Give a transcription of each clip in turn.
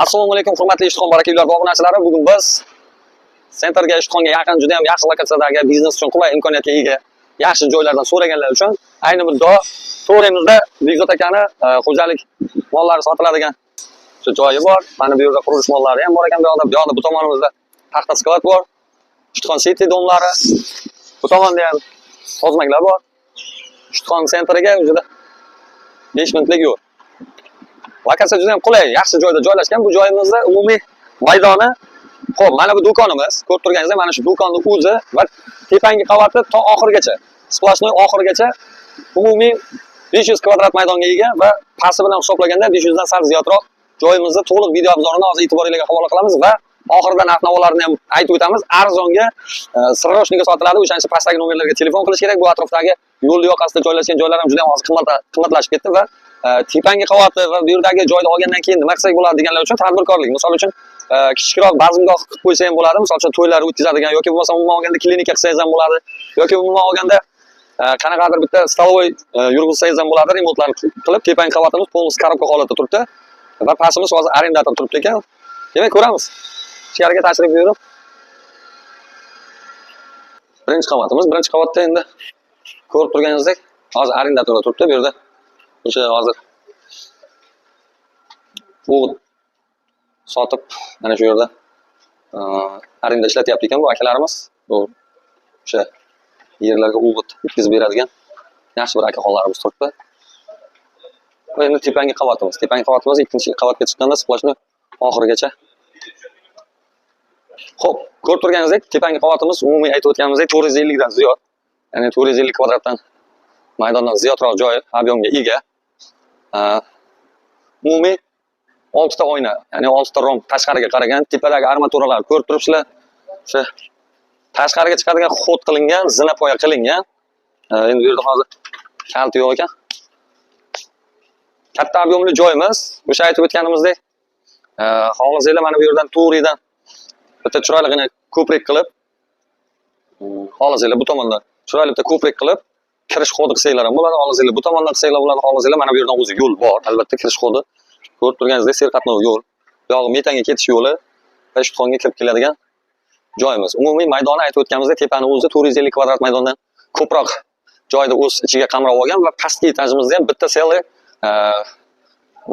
Assalomu alaykum, hurmatli Ishtixon barakaylar obunachilari. Bugun biz sentrga Ishtixonga yaqin juda ham yaxshi lokatsiyadagi biznes uchun qulay imkoniyatga ega yaxshi joylardan so'raganlar uchun ayni muddao to'g'rimizda Bekzod akani xo'jalik mollari sotiladigan shu joyi bor. Mana bu yerda qurilish mollari ham bor ekan. Bu yoqda bu tomonimizda paxta sklad bor. Ishtixon City domlari. Bu tomonda ham hozmaklar bor. Ishtixon sentriga juda 5 minutlik yo'l. Lokatsiya juda ham qulay, yaxshi joyda joylashgan. Bu joyimizda umumiy maydoni. Xo'p, mana bu do'konimiz. Ko'rib turganingizdek, mana shu do'konning o'zi va tepangi qavati to oxirigacha, splashnoy oxirigacha umumiy 500 kvadrat maydonga ega va pasti bilan hisoblaganda 500 dan sal ziyodroq joyimizni to'liq video obzorini hozir e'tiboringizga havola qilamiz va oxirida narx-navolarni ham aytib o'tamiz. Arzonga sirroshniga sotiladi. O'shaning uchun pastdagi nomerlarga telefon qilish kerak. Bu atrofdagi yo'l yoqasida joylashgan joylar ham juda ham hozir qimmatlashib ketdi va tepangi qavati va bu yerdagi joyni olgandan keyin nima qilsak bo'ladi deganlar uchun tadbirkorlik. Misol uchun kichikroq bazmgoh qilib qo'ysa ham bo'ladi. Misol uchun to'ylar o'tkazadigan yoki bo'lmasa umuman olganda klinika qilsangiz ham bo'ladi yoki umuman olganda qanaqadir bitta stolovoy yurg'izsangiz ham bo'ladi. Remontlarni qilib tepangi qavatimiz polnis korobka holatda turibdi va pastimiz hozir arendator turibdi ekan. Demak, ko'ramiz. Ichkariga tashrif buyurib. Birinchi qavatimiz, birinchi qavatda endi ko'rib turganingizdek, hozir arendatorda turibdi bu yerda. O'sha hozir o'g'it sotib mana shu yerda arenda ishlatyapti ekan bu akalarimiz. Bu o'sha yerlarga o'g'it yetkazib beradigan yaxshi bir akaxonlarimiz turibdi. Va endi tepangi qavatimiz. Tepangi qavatimiz ikkinchi qavatga chiqqanda splashni oxirigacha. Xo'p, ko'rib turganingizdek, tepangi qavatimiz umumiy aytib o'tganimizdek 450 dan ziyod, ya'ni 450 kvadratdan maydondan ziyodroq joy ob'yomga ega. Umumiy 6 ta oyna, ya'ni 6 ta rom tashqariga qaragan, tepadagi armaturalar ko'rib turibsizlar. O'sha tashqariga chiqadigan xod qilingan, zinapoya qilingan. Endi bu yerda hozir kalti yo'q ekan. Katta ob'yomli joyimiz. O'sha aytib o'tganimizdek, xohlasanglar mana bu yerdan to'g'ridan bitta chiroyligina ko'prik qilib, xohlasanglar bu tomondan chiroyli bitta ko'prik qilib kirish xodi qilsanglar ham bo'ladi. Xohlasanglar bu tomondan qilsanglar bo'ladi. Xohlasanglar mana bu yerdan o'zi yo'l bor. Albatta kirish xodi. Ko'rib turganingizdek, serqatnov yo'l. Bu yog'i Metanga ketish yo'li va Ishtixonga kirib keladigan joyimiz. Umumiy maydoni aytib o'tganimizdek, tepani o'zi 450 kvadrat maydondan ko'proq joyni o'z ichiga qamrab olgan va pastki etajimizda ham bitta selli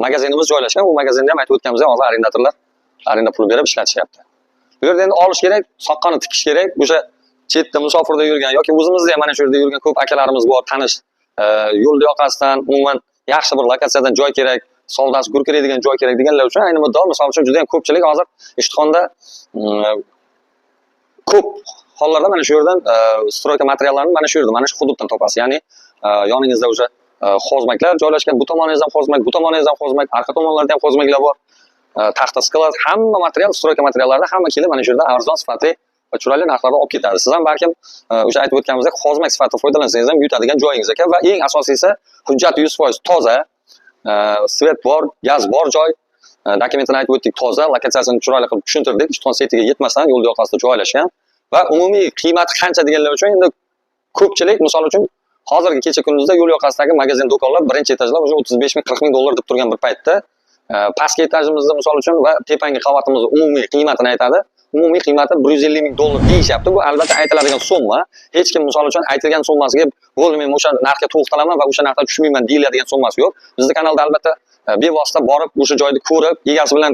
magazinimiz joylashgan. Bu magazinda ham aytib o'tganimizdek, hozir arendatorlar arenda puli berib ishlatishyapti. Bu yerda endi olish kerak, soqqani tikish kerak. O'sha chetda musofirda yurgan yoki o'zimizda ham mana shu yerda yurgan ko'p akalarimiz bor, tanish. Yo'l yoqasidan umuman yaxshi bir lokatsiyadan joy kerak, soldasi gurkiraydigan joy kerak deganlar uchun ayni muddao misol uchun juda ham ko'pchilik hozir Ishtixonda ko'p hollarda mana shu yerdan stroyka materiallarini mana shu yerda, mana shu hududdan topasiz. Ya'ni yoningizda o'sha hozmaklar joylashgan, bu tomoningizda ham hozmak, bu tomoningizda ham hozmak, orqa tomonlarda ham hozmaklar bor. Taxta sklad, hamma material, stroyka materiallarida hamma kelib mana shu yerda arzon sifatli va chiroyli narxlarda olib ketadi. Siz ham balkim o'sha aytib o'tganimizdek hozmak sifatida foydalansangiz ham yutadigan joyingiz ekan va eng asosiysi hujjati 100% toza, svet bor, gaz bor joy. Dokumentini aytib o'tdik, toza, lokatsiyasini chiroyli qilib tushuntirdik. Ishtixon Cityga yetmasdan yo'l yoqasida joylashgan va umumiy qiymati qancha deganlar uchun endi ko'pchilik misol uchun hozirgi kecha kunduzda yo'l yoqasidagi magazin do'konlar birinchi etajlar o'sha 35 ming 40 ming dollar deb turgan bir paytda pastki etajimizda misol uchun va tepangi qavatimizni umumiy qiymatini aytadi. Umumiy qiymati 150 ming dollar deyishyapti. Bu albatta aytiladigan summa. Hech kim misol uchun aytilgan summasiga bo'lmayman, o'sha narxga to'xtalaman va o'sha narxdan tushmayman deyiladigan summasi yo'q. Bizning kanalda albatta bevosita borib o'sha joyni ko'rib, egasi bilan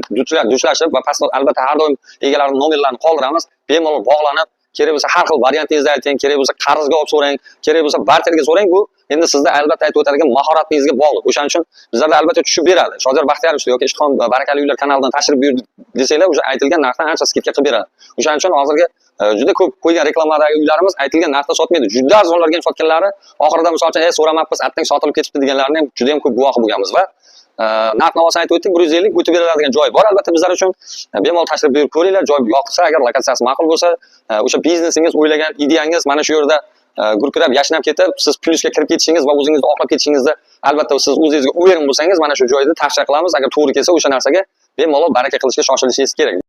duchlashib va pastda albatta har doim egalarining nomerlarini qoldiramiz. Bemalol bog'lanib, kerak bo'lsa har xil variantingizni ayting, kerak bo'lsa qarzga olib so'rang, kerak bo'lsa barterga so'rang. Bu endi sizda albatta aytib o'tadigan mahoratingizga bog'liq. O'shaning uchun bizlarda albatta tushib beradi. Shodir Baxtiyorovich yoki Ishtixon barakali uylar kanalidan tashrif buyurdik desanglar, o'sha aytilgan narxdan ancha skidka qilib beradi. O'shaning uchun hozirgi juda ko'p qo'ygan reklamadagi uylarimiz aytilgan narxda sotmaydi. Juda arzonlarga sotganlari oxirida misol uchun so'ramabmiz, atang sotilib ketibdi deganlarni ham juda ham ko'p guvohi bo'lganmiz va narx-navosini aytib o'tdik, 150 o'tib beriladigan joy bor. Albatta bizlar uchun bemalol tashrif buyurib ko'ringlar. Joy yoqsa, agar lokatsiyasi ma'qul bo'lsa, o'sha biznesingiz, o'ylagan ideyangiz mana shu yerda gurkirab yashnab ketib, siz plyusga kirib ketishingiz va o'zingizni oqlab ketishingizda albatta siz o'zingizga uverin bo'lsangiz, mana shu joyda tavsiya qilamiz. Agar to'g'ri kelsa, o'sha narsaga bemalol baraka qilishga shoshilishingiz kerak.